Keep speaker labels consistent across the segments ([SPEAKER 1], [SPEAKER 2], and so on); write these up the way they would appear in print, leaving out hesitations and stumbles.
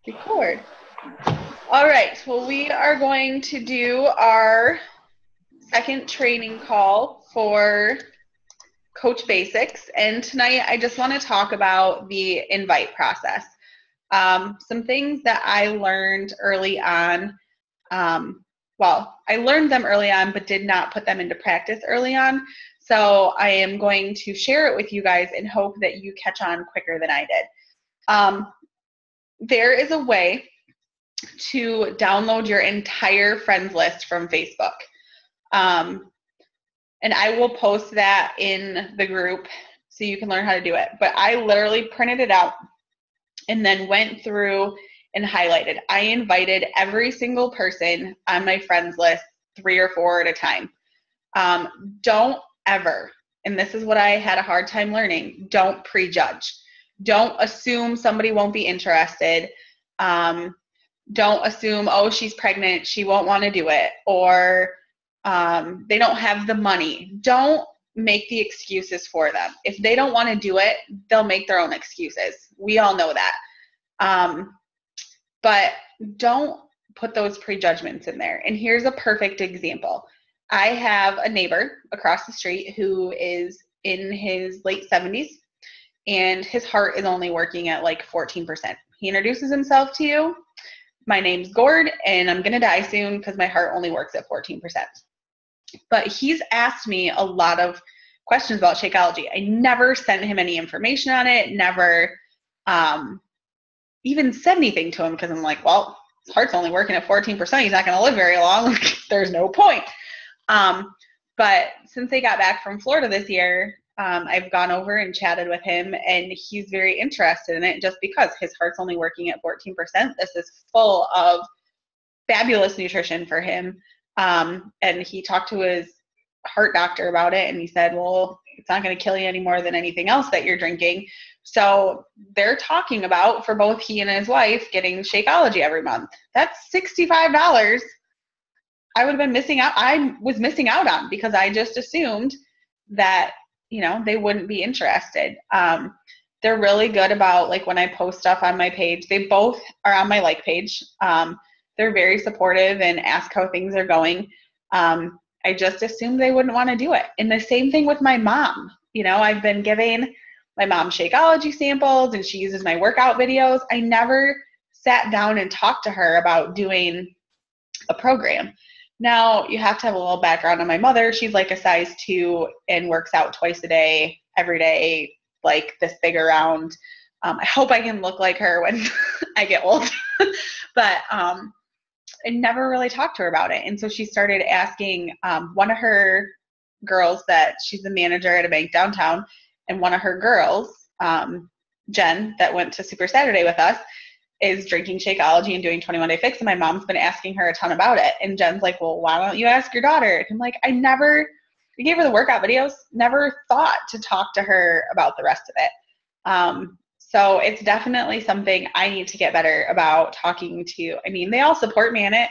[SPEAKER 1] Record. All right. Well, we are going to do our second training call for Coach Basics. And tonight, I just want to talk about the invite process. Some things that I learned early on. I learned them early on, but did not put them into practice early on. So I am going to share it with you guys and hope that you catch on quicker than I did. There is a way to download your entire friends list from Facebook. And I will post that in the group so you can learn how to do it. But I literally printed it out and then went through and highlighted. I invited every single person on my friends list 3 or 4 at a time. Don't ever, and this is what I had a hard time learning, don't prejudge. Don't assume somebody won't be interested. Don't assume, oh, she's pregnant, she won't want to do it, or they don't have the money. Don't make the excuses for them. If they don't want to do it, they'll make their own excuses. We all know that. But don't put those prejudgments in there. And here's a perfect example. I have a neighbor across the street who is in his late 70s, and his heart is only working at like 14%. He introduces himself to you. My name's Gord, and I'm going to die soon because my heart only works at 14%. But he's asked me a lot of questions about Shakeology. I never sent him any information on it, never even said anything to him because I'm like, well, his heart's only working at 14%. He's not going to live very long. There's no point. But since they got back from Florida this year, I've gone over and chatted with him, and he's very interested in it just because his heart's only working at 14%. This is full of fabulous nutrition for him. And he talked to his heart doctor about it, and he said, well, it's not going to kill you any more than anything else that you're drinking. So they're talking about, for both he and his wife, getting Shakeology every month. That's $65. I would have been missing out. I was missing out on because I just assumed that, they wouldn't be interested. They're really good about, like, when I post stuff on my page, they both are on my like page. They're very supportive and ask how things are going. I just assumed they wouldn't want to do it. And the same thing with my mom. I've been giving my mom Shakeology samples, and she uses my workout videos. I never sat down and talked to her about doing a program. Now, you have to have a little background on my mother. She's like a size 2 and works out twice a day, every day, like this big around. I hope I can look like her when I get old. But I never really talked to her about it. And so she started asking one of her girls, that she's the manager at a bank downtown, and one of her girls, Jen, that went to Super Saturday with us, is drinking Shakeology and doing 21 Day Fix, and my mom's been asking her a ton about it. And Jen's like, well, why don't you ask your daughter? And I'm like, I gave her the workout videos, never thought to talk to her about the rest of it. So it's definitely something I need to get better about talking to. I mean, they all support me in it,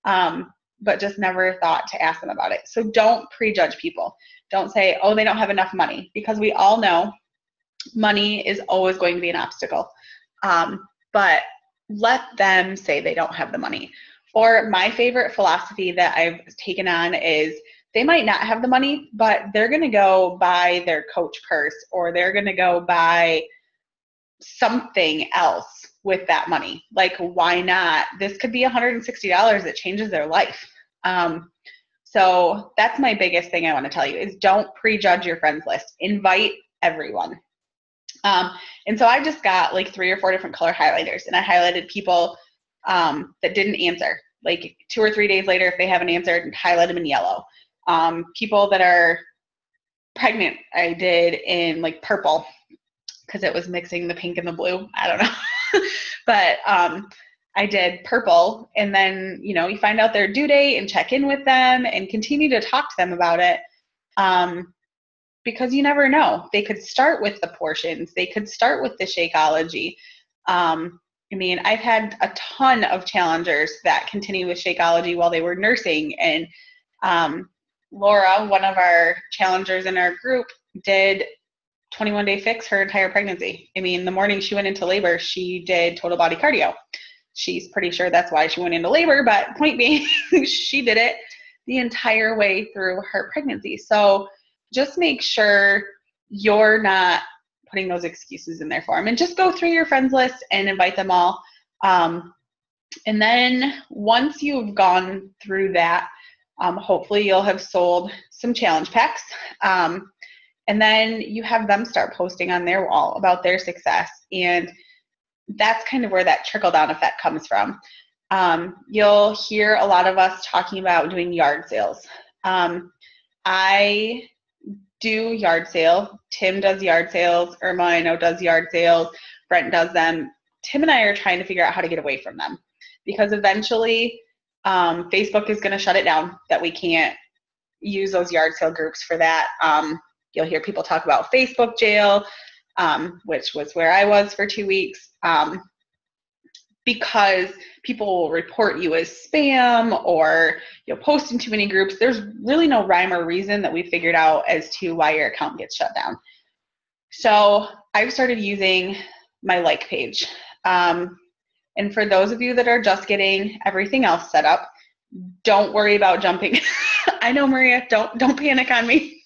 [SPEAKER 1] but just never thought to ask them about it. So don't prejudge people. Don't say, oh, they don't have enough money, because we all know money is always going to be an obstacle. But let them say they don't have the money. Or my favorite philosophy that I've taken on is, they might not have the money, but they're going to go buy their Coach purse, or they're going to go buy something else with that money. Like, why not? This could be $160 that changes their life. So that's my biggest thing I want to tell you is, don't prejudge your friends list. Invite everyone. And so I just got like 3 or 4 different color highlighters, and I highlighted people that didn't answer. Like 2 or 3 days later, if they haven't answered, and highlight them in yellow. People that are pregnant, I did in like purple, because it was mixing the pink and the blue. I don't know. But I did purple, and then, you find out their due date and check in with them and continue to talk to them about it. Because you never know. They could start with the portions. They could start with the Shakeology. I mean, I've had a ton of challengers that continue with Shakeology while they were nursing. And Laura, one of our challengers in our group, did 21 Day Fix her entire pregnancy. I mean, the morning she went into labor, she did total body cardio. she's pretty sure that's why she went into labor, but point being, she did it the entire way through her pregnancy. So just make sure you're not putting those excuses in there for them, and just go through your friends list and invite them all. And then once you've gone through that, hopefully you'll have sold some challenge packs. And then you have them start posting on their wall about their success. And that's kind of where that trickle-down effect comes from. You'll hear a lot of us talking about doing yard sales. I do yard sale. Tim does yard sales. Irma, I know, does yard sales. Brent does them. Tim and I are trying to figure out how to get away from them, because eventually Facebook is going to shut it down, that we can't use those yard sale groups for that. You'll hear people talk about Facebook jail, which was where I was for 2 weeks, because people will report you as spam, or you'll post in too many groups. There's really no rhyme or reason that we figured out as to why your account gets shut down. So I've started using my like page. And for those of you that are just getting everything else set up, don't worry about jumping. I know, Maria, don't panic on me.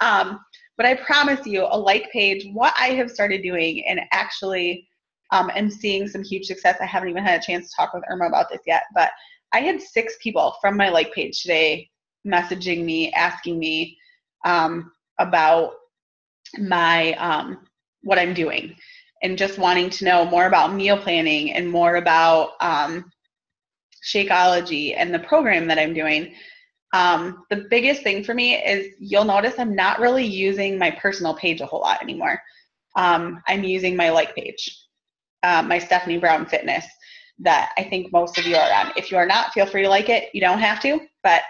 [SPEAKER 1] But I promise you, a like page, what I have started doing, and actually am seeing some huge success. I haven't even had a chance to talk with Irma about this yet, but I had 6 people from my like page today messaging me, asking me about my what I'm doing, and just wanting to know more about meal planning and more about Shakeology and the program that I'm doing. The biggest thing for me is, you'll notice I'm not really using my personal page a whole lot anymore. I'm using my like page, my Stephanie Brown Fitness, that I think most of you are on. If you are not, feel free to like it. You don't have to, but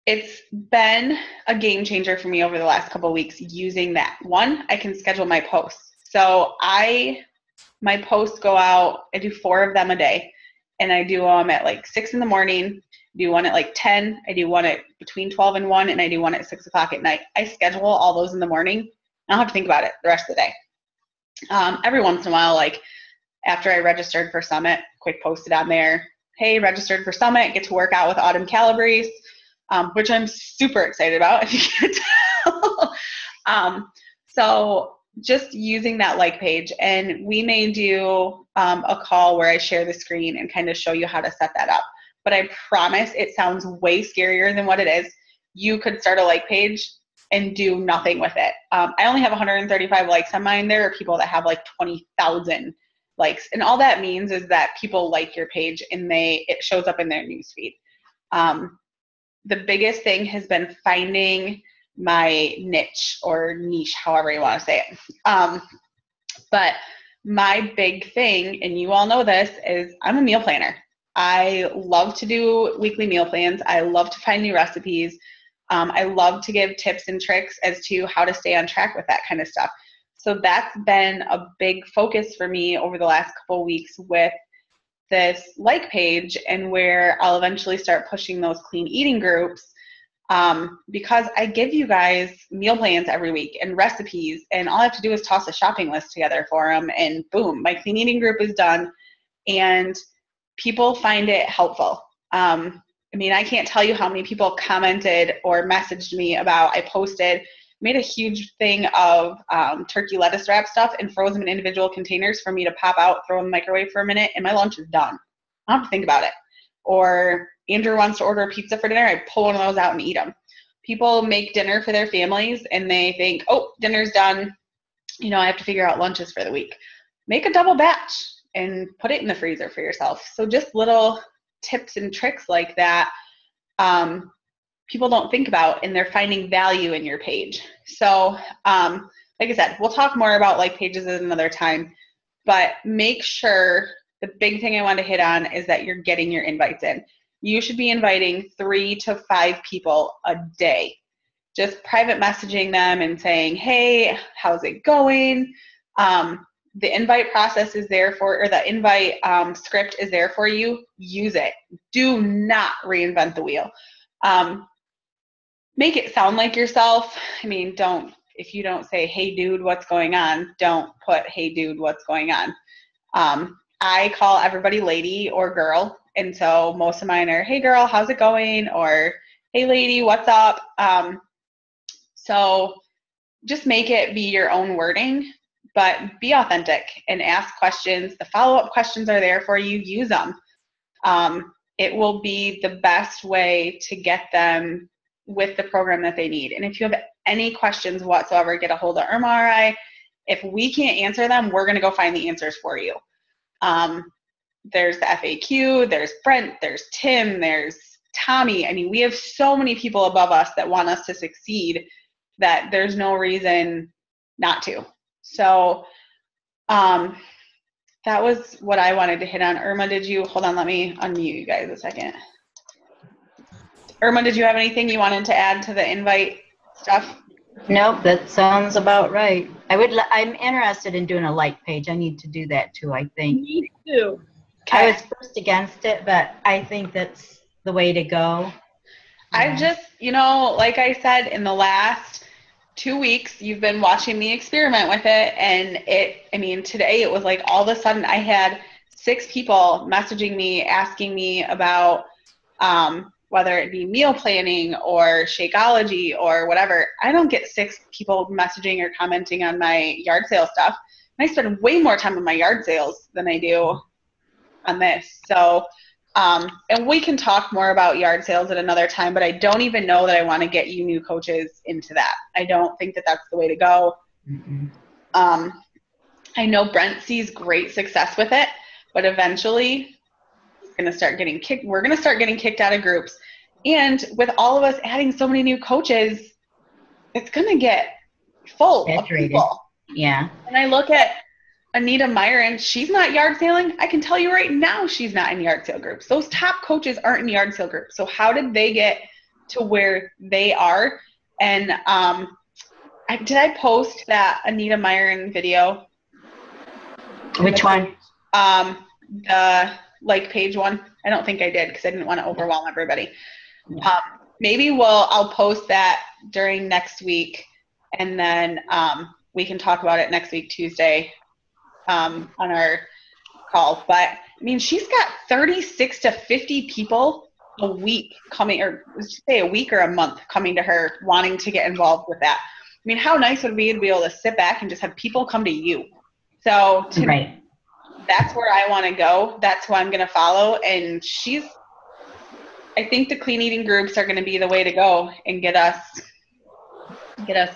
[SPEAKER 1] it's been a game changer for me over the last couple of weeks using that. One, I can schedule my posts. So my posts go out, I do 4 of them a day, and I do them at like 6 in the morning, do one at like 10, I do one at between 12 and 1, and I do one at 6 o'clock at night. I schedule all those in the morning. I don't have to think about it the rest of the day. Every once in a while, like after I registered for Summit, quick posted on there, hey, registered for Summit, get to work out with Autumn Calabrese, which I'm super excited about, if you can't tell. So just using that like page, and we may do a call where I share the screen and kind of show you how to set that up. But I promise it sounds way scarier than what it is. You could start a like page and do nothing with it. I only have 135 likes on mine. There are people that have like 20,000 likes, and all that means is that people like your page and it shows up in their newsfeed. The biggest thing has been finding my niche, or niche, however you want to say it. But my big thing, and you all know this, is I'm a meal planner. I love to do weekly meal plans. I love to find new recipes. I love to give tips and tricks as to how to stay on track with that kind of stuff. So that's been a big focus for me over the last couple of weeks with this like page, and where I'll eventually start pushing those clean eating groups, because I give you guys meal plans every week and recipes, and all I have to do is toss a shopping list together for them, and boom, my clean eating group is done, and people find it helpful. I mean, I can't tell you how many people commented or messaged me about, I made a huge thing of turkey lettuce wrap stuff and froze them in individual containers for me to pop out, throw in the microwave for a minute, and my lunch is done. I don't have to think about it. Or Andrew wants to order a pizza for dinner, I pull one of those out and eat them. People make dinner for their families and they think, oh, dinner's done, I have to figure out lunches for the week. Make a double batch and put it in the freezer for yourself. So just little tips and tricks like that, people don't think about, and they're finding value in your page. So like I said, we'll talk more about like pages at another time, but make sure, the big thing I want to hit on is that you're getting your invites in. You should be inviting 3 to 5 people a day. Just private messaging them and saying, hey, how's it going? The invite process is there or the invite script is there for you. Use it. Do not reinvent the wheel. Make it sound like yourself. I mean, if you don't say, hey dude, what's going on? Don't put, hey dude, what's going on? I call everybody lady or girl. And so most of mine are, hey girl, how's it going? Or hey lady, what's up? So just make it be your own wording, but be authentic and ask questions. The follow-up questions are there for you. Use them. It will be the best way to get them with the program that they need. And if you have any questions whatsoever, get a hold of Irma or I. If we can't answer them, we're going to go find the answers for you. There's the FAQ, there's Brent, there's Tim, there's Tommy. I mean, we have so many people above us that want us to succeed that there's no reason not to. So that was what I wanted to hit on. Irma, did you, hold on, let me unmute you guys a second. Irma, did you have anything you wanted to add to the invite stuff?
[SPEAKER 2] Nope, that sounds about right. I'm interested in doing a like page. I need to do that too, I think.
[SPEAKER 3] Me too.
[SPEAKER 2] Okay. I was first against it, but I think that's the way to go.
[SPEAKER 1] I've just, like I said, in the last 2 weeks, you've been watching me experiment with it. And today it was like all of a sudden I had 6 people messaging me, asking me about whether it be meal planning or Shakeology or whatever. I don't get 6 people messaging or commenting on my yard sale stuff. And I spend way more time on my yard sales than I do on this. So, and we can talk more about yard sales at another time, but I don't even know that I want to get you new coaches into that. I don't think that that's the way to go. Mm-hmm. I know Brent sees great success with it, but eventually we're going to start getting kicked out of groups. And with all of us adding so many new coaches, it's going to get full of people.
[SPEAKER 2] Yeah.
[SPEAKER 1] And I look at Anita Myron, she's not yard sailing. I can tell you right now she's not in yard sale groups. Those top coaches aren't in yard sale groups. So how did they get to where they are? And did I post that Anita Myron video?
[SPEAKER 2] Which one?
[SPEAKER 1] The like page one. I don't think I did because I didn't want to overwhelm everybody. Yeah. Maybe I'll post that during next week, and then we can talk about it next week, Tuesday, on our call. But she's got 36 to 50 people a week coming, or say a week or a month coming to her wanting to get involved with that. How nice would it be to be able to sit back and just have people come to you? So
[SPEAKER 2] right.
[SPEAKER 1] That's where I want to go. That's who I'm going to follow. And I think the clean eating groups are going to be the way to go and get us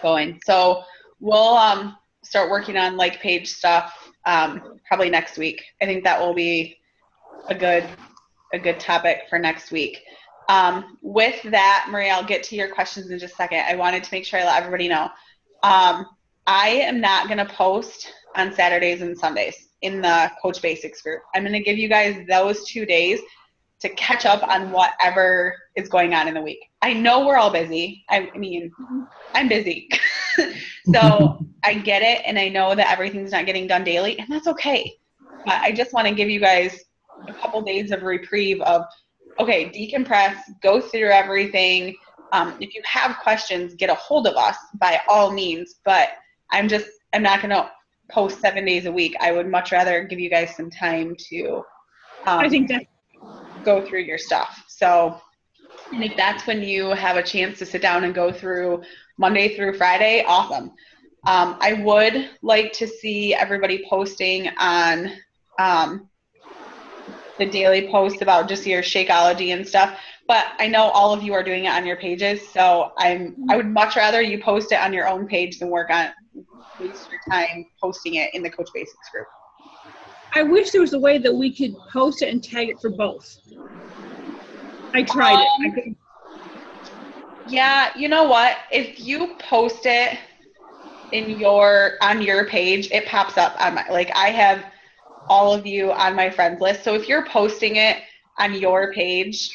[SPEAKER 1] going. So we'll start working on like page stuff probably next week. I think that will be a good topic for next week. With that, Maria, I'll get to your questions in just a second. I wanted to make sure I let everybody know. I am not going to post on Saturdays and Sundays in the Coach Basics group. I'm going to give you guys those 2 days to catch up on whatever is going on in the week. I know we're all busy. I'm busy. So I get it, and I know that everything's not getting done daily, and that's okay. But I just want to give you guys a couple days of reprieve of, okay, decompress, go through everything. If you have questions, get a hold of us by all means, but I'm not going to post 7 days a week. I would much rather give you guys some time to
[SPEAKER 3] I think that
[SPEAKER 1] go through your stuff. So, and if that's when you have a chance to sit down and go through Monday through Friday, awesome. I would like to see everybody posting on the daily posts about just your Shakeology and stuff, but I know all of you are doing it on your pages, so I would much rather you post it on your own page than waste your time posting it in the Coach Basics group.
[SPEAKER 3] I wish there was a way that we could post it and tag it for both. I tried it.
[SPEAKER 1] Yeah, you know what? If you post it on your page, it pops up on I have all of you on my friends list. So if you're posting it on your page,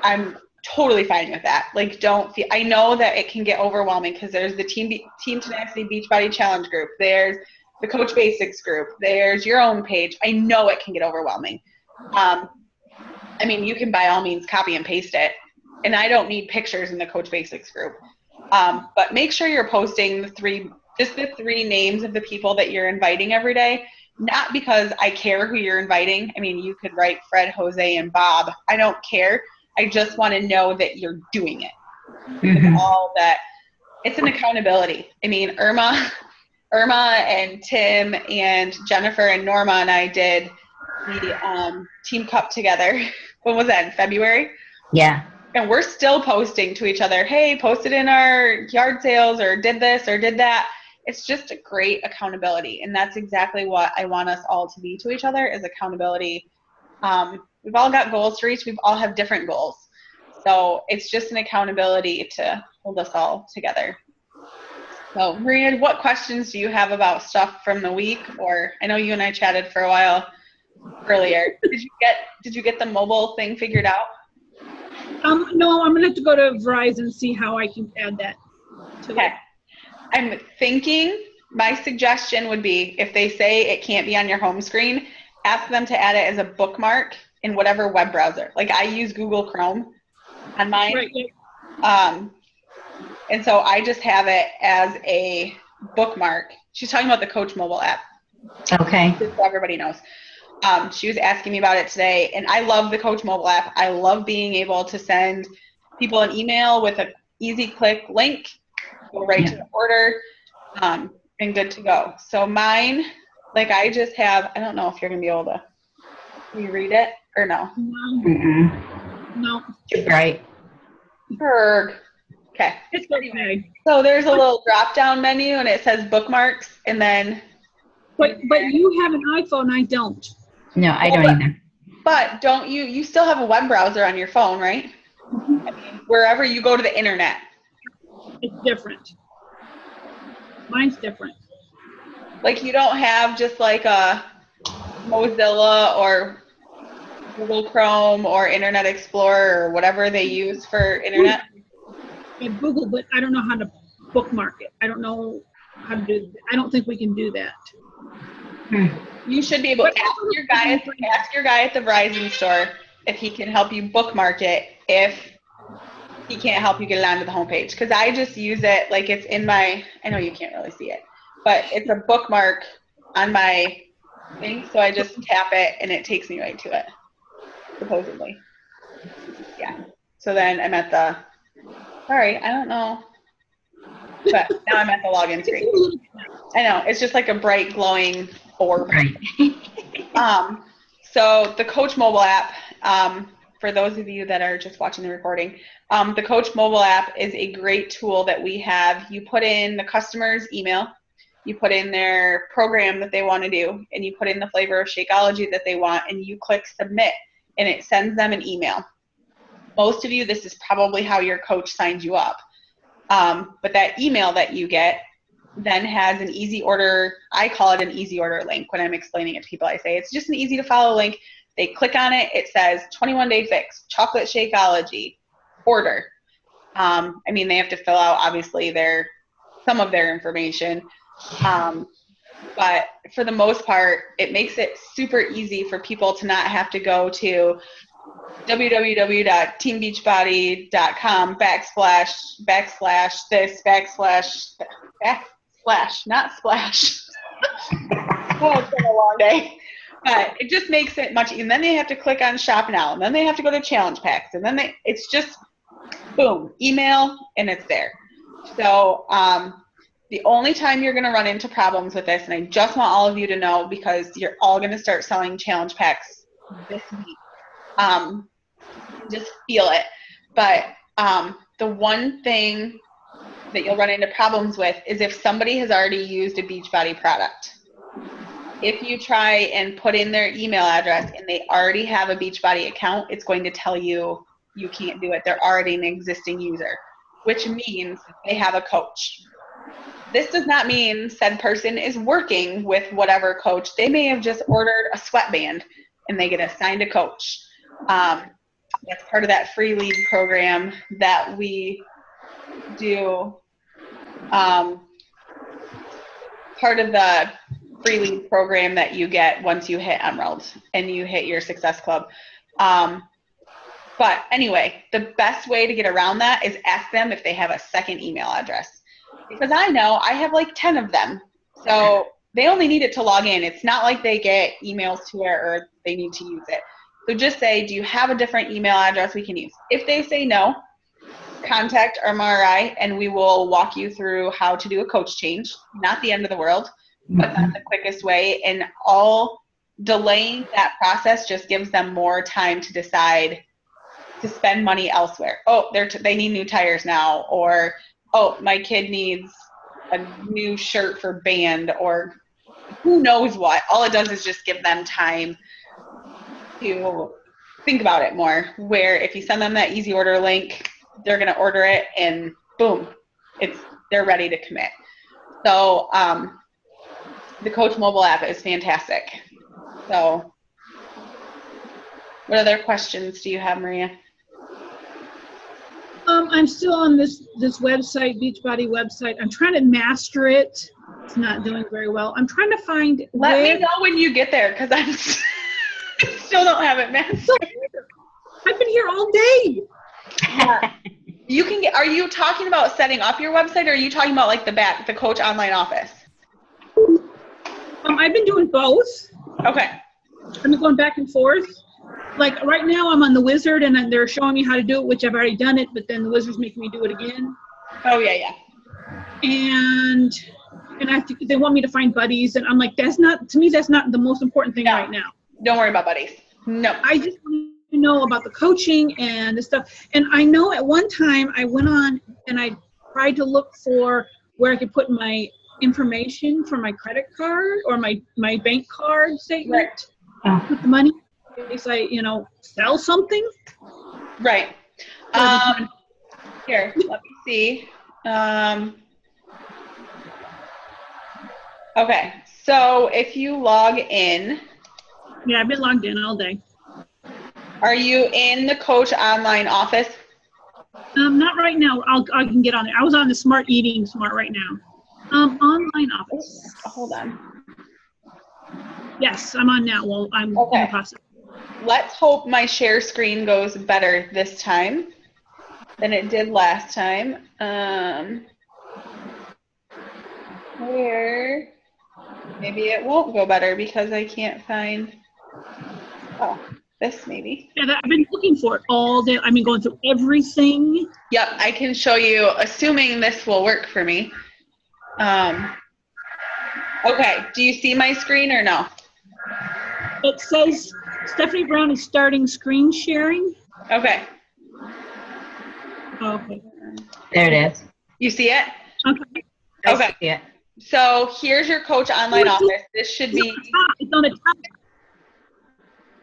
[SPEAKER 1] I'm totally fine with that. I know that it can get overwhelming because there's the Team Tenacity Beachbody Challenge group. There's the Coach Basics group. There's your own page. I know it can get overwhelming. You can by all means copy and paste it. And I don't need pictures in the Coach Basics group. But make sure you're posting the three names of the people that you're inviting every day. not because I care who you're inviting. I mean, you could write Fred, Jose, and Bob. I don't care. I just want to know that you're doing it.
[SPEAKER 2] Mhm.
[SPEAKER 1] All that. It's an accountability. I mean, Irma and Tim and Jennifer and Norma and I did the Team Cup together. When was that, in February?
[SPEAKER 2] Yeah.
[SPEAKER 1] And we're still posting to each other, hey, posted in our yard sales, or did this or did that. It's just a great accountability. And that's exactly what I want us all to be to each other, is accountability. We've all got goals to reach. We all have different goals. So it's just an accountability to hold us all together. So Maria, what questions do you have about stuff from the week? Or I know you and I chatted for a while earlier. Did you get the mobile thing figured out?
[SPEAKER 3] No, I'm gonna have to go to Verizon and see how I can add that to
[SPEAKER 1] Okay. I'm thinking, my suggestion would be, if they say it can't be on your home screen, ask them to add it as a bookmark in whatever web browser. Like, I use Google Chrome on mine.
[SPEAKER 3] Right. Yeah.
[SPEAKER 1] And so I just have it as a bookmark. She's talking about the Coach mobile app,
[SPEAKER 2] Okay.
[SPEAKER 1] just so everybody knows. She was asking me about it today, and I love the Coach mobile app. I love being able to send people an email with an easy click link, go right to the order, and good to go. So mine, like, I just have, I don't know if you're going to be able to read it or no.
[SPEAKER 3] No.
[SPEAKER 2] Mm-mm.
[SPEAKER 3] No.
[SPEAKER 2] Too bright.
[SPEAKER 1] Berg. Okay.
[SPEAKER 3] It's okay.
[SPEAKER 1] So there's a little drop-down menu, and it says bookmarks, and then.
[SPEAKER 3] But you have an iPhone, I don't.
[SPEAKER 2] No, I don't either.
[SPEAKER 1] But don't you still have a web browser on your phone, right? I mean, wherever you go to the internet.
[SPEAKER 3] It's different. Mine's different.
[SPEAKER 1] Like, you don't have just like a Mozilla or Google Chrome or Internet Explorer or whatever they use for internet.
[SPEAKER 3] I Google, but I don't know how to bookmark it. I don't know how to do. I don't think we can do that.
[SPEAKER 1] You should be able to ask your guy at the Verizon store if he can help you bookmark it if he can't help you get it onto the homepage. Because I just use it like it's in my, I know you can't really see it, but it's a bookmark on my thing. So I just tap it and it takes me right to it, supposedly. Yeah. So then I'm at the, sorry, I don't know. But now I'm at the login screen. I know, it's just like a bright glowing orb.
[SPEAKER 2] Right.
[SPEAKER 1] So the Coach mobile app, for those of you that are just watching the recording, the Coach mobile app is a great tool that we have. You put in the customer's email, you put in their program that they want to do, and you put in the flavor of Shakeology that they want, and you click submit, and it sends them an email. Most of you, this is probably how your coach signs you up. But that email that you get then has an easy order. I call it an easy order link when I'm explaining it to people. I say it's just an easy to follow link. They click on it. It says 21-day fix, chocolate Shakeology, order. I mean, they have to fill out obviously some of their information. But for the most part, it makes it super easy for people to not have to go to www.teambeachbody.com // not splash. Oh, it's been a long day. But it just makes it much easier. And then they have to click on shop now, and then they have to go to challenge packs, and then it's just boom, email, and it's there. So the only time you're going to run into problems with this, and I just want all of you to know, because you're all going to start selling challenge packs this week. Just feel it. But the one thing that you'll run into problems with is if somebody has already used a Beachbody product. If you try and put in their email address and they already have a Beachbody account, it's going to tell you you can't do it. They're already an existing user, which means they have a coach. This does not mean said person is working with whatever coach. They may have just ordered a sweatband and they get assigned a coach. That's part of that free lead program that we do. Part of the free lead program that you get once you hit Emerald and you hit your Success Club. But anyway, the best way to get around that is ask them if they have a second email address. Because I know I have like 10 of them. So they only need it to log in. It's not like they get emails to it or they need to use it. So just say, do you have a different email address we can use? If they say no, contact RMRI and we will walk you through how to do a coach change. Not the end of the world, but that's the quickest way. And all delaying that process just gives them more time to decide to spend money elsewhere. Oh, they need new tires now, or oh, my kid needs a new shirt for band, or who knows what. All it does is just give them time to think about it more, where if you send them that easy order link, they're going to order it and boom, they're ready to commit. So the Coach mobile app is fantastic. So what other questions do you have, Maria?
[SPEAKER 3] I'm still on this website, Beachbody website. I'm trying to master it. It's not doing very well. I'm trying to find.
[SPEAKER 1] Let me know when you get there, because I still don't have it mastered.
[SPEAKER 3] I've been here all day.
[SPEAKER 1] Yeah. You can get. Are you talking about setting up your website, or are you talking about like the Coach online office?
[SPEAKER 3] I've been doing both.
[SPEAKER 1] Okay.
[SPEAKER 3] I've been going back and forth. Like right now, I'm on the Wizard, and they're showing me how to do it, which I've already done it. But then the Wizard's making me do it again.
[SPEAKER 1] Oh yeah.
[SPEAKER 3] And they want me to find buddies, and I'm like, that's not the most important thing right now.
[SPEAKER 1] Don't worry about buddies. No.
[SPEAKER 3] I just want to know about the coaching and the stuff. And I know at one time I went on and I tried to look for where I could put my information for my credit card or my bank card statement.
[SPEAKER 1] Right.
[SPEAKER 3] Put the money in case I, sell something.
[SPEAKER 1] Right. Here, let me see. Okay, so if you log in.
[SPEAKER 3] Yeah, I've been logged in all day.
[SPEAKER 1] Are you in the Coach online office?
[SPEAKER 3] Not right now. I can get on there. I was on the Smart Eating Smart right now. Online office.
[SPEAKER 1] Hold on.
[SPEAKER 3] Yes, I'm on now. Well, I'm in the process.
[SPEAKER 1] Let's hope my share screen goes better this time than it did last time. Where? Maybe it won't go better because I can't find. Oh, this maybe.
[SPEAKER 3] Yeah, I've been looking for it all day. I've been going through everything.
[SPEAKER 1] Yep, I can show you, assuming this will work for me. Okay, do you see my screen or no?
[SPEAKER 3] It says Stephanie Brown is starting screen sharing.
[SPEAKER 1] Okay.
[SPEAKER 3] Okay.
[SPEAKER 2] There it is.
[SPEAKER 1] You see it?
[SPEAKER 3] Okay.
[SPEAKER 1] Okay.
[SPEAKER 2] Yeah.
[SPEAKER 1] So here's your Coach online office. This should be.
[SPEAKER 3] It's on the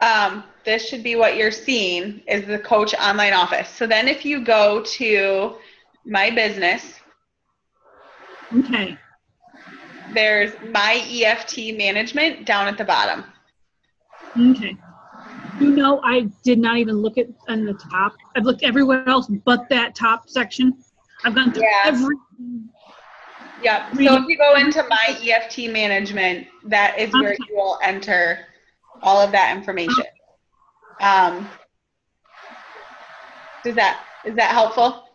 [SPEAKER 3] top.
[SPEAKER 1] This should be what you're seeing is the Coach online office. So then if you go to my business,
[SPEAKER 3] Okay.
[SPEAKER 1] there's my EFT management down at the bottom.
[SPEAKER 3] Okay. I did not even look at on the top. I've looked everywhere else but that top section. I've gone through everything.
[SPEAKER 1] Yep. So if you go into my EFT management, that is where you will enter all of that information. Is that helpful?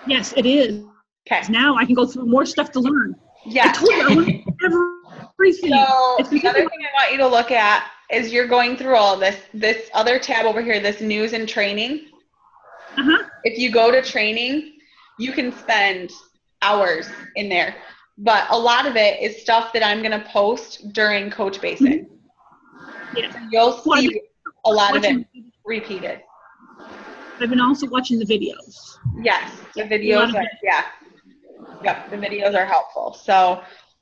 [SPEAKER 3] Yes, it is.
[SPEAKER 1] Okay.
[SPEAKER 3] Now I can go through more stuff to learn.
[SPEAKER 1] Yeah.
[SPEAKER 3] I told you I want everything.
[SPEAKER 1] So the other thing I want you to look at is you're going through all of this. This other tab over here, this news and training. If you go to training, you can spend hours in there. But a lot of it is stuff that I'm going to post during Coach Basic.
[SPEAKER 3] Yeah.
[SPEAKER 1] So you'll see a lot of it repeated.
[SPEAKER 3] I've been also watching the videos.
[SPEAKER 1] Yes, the videos are, Yep, the videos are helpful. So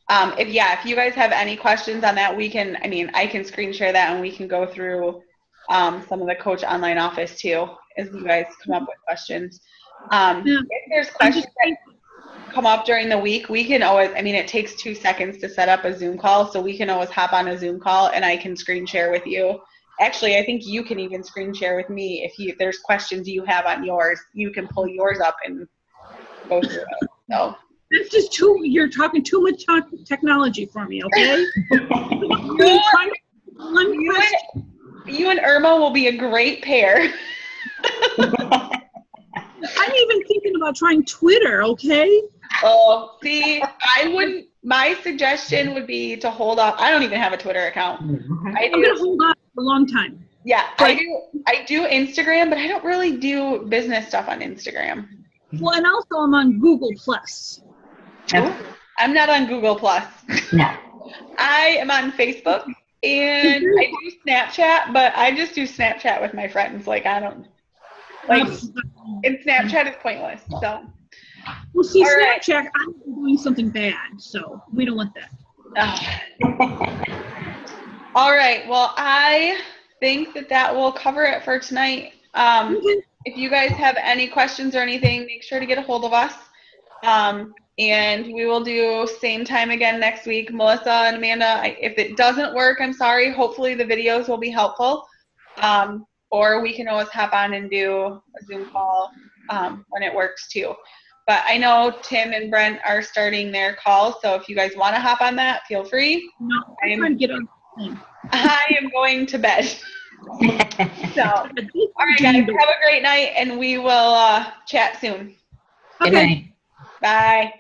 [SPEAKER 1] if you guys have any questions on that, I can screen share that and we can go through some of the Coach online office too, as you guys come up with questions. If there's questions that come up during the week, we can always, it takes 2 seconds to set up a Zoom call, so we can always hop on a Zoom call and I can screen share with you. Actually, I think you can even screen share with me if there's questions you have on yours. You can pull yours up and go through it. So
[SPEAKER 3] that's just you're talking too much technology for me, okay?
[SPEAKER 1] You and Irma will be a great pair.
[SPEAKER 3] I'm even thinking about trying Twitter, okay?
[SPEAKER 1] Oh, see, I my suggestion would be to hold off. I don't even have a Twitter account. I
[SPEAKER 3] I'm gonna hold on for a long time.
[SPEAKER 1] Yeah, I do Instagram, but I don't really do business stuff on Instagram.
[SPEAKER 3] Well, and also I'm on Google Plus.
[SPEAKER 1] I'm not on Google Plus.
[SPEAKER 2] No.
[SPEAKER 1] I am on Facebook and I do Snapchat, but I just do Snapchat with my friends. Like and Snapchat is pointless. So.
[SPEAKER 3] Well, see,
[SPEAKER 1] All right.
[SPEAKER 3] Snapchat, I'm doing something bad, so we don't want that.
[SPEAKER 1] All right. Well, I think that will cover it for tonight. If you guys have any questions or anything, make sure to get a hold of us. And we will do same time again next week. Melissa and Amanda, if it doesn't work, I'm sorry. Hopefully the videos will be helpful. Or we can always hop on and do a Zoom call when it works too. But I know Tim and Brent are starting their call, so if you guys want to hop on that, feel free.
[SPEAKER 3] No, I'm trying to get on the thing.
[SPEAKER 1] I am going to bed. So, all right, guys, have a great night, and we will chat soon.
[SPEAKER 2] Good night.
[SPEAKER 1] Bye.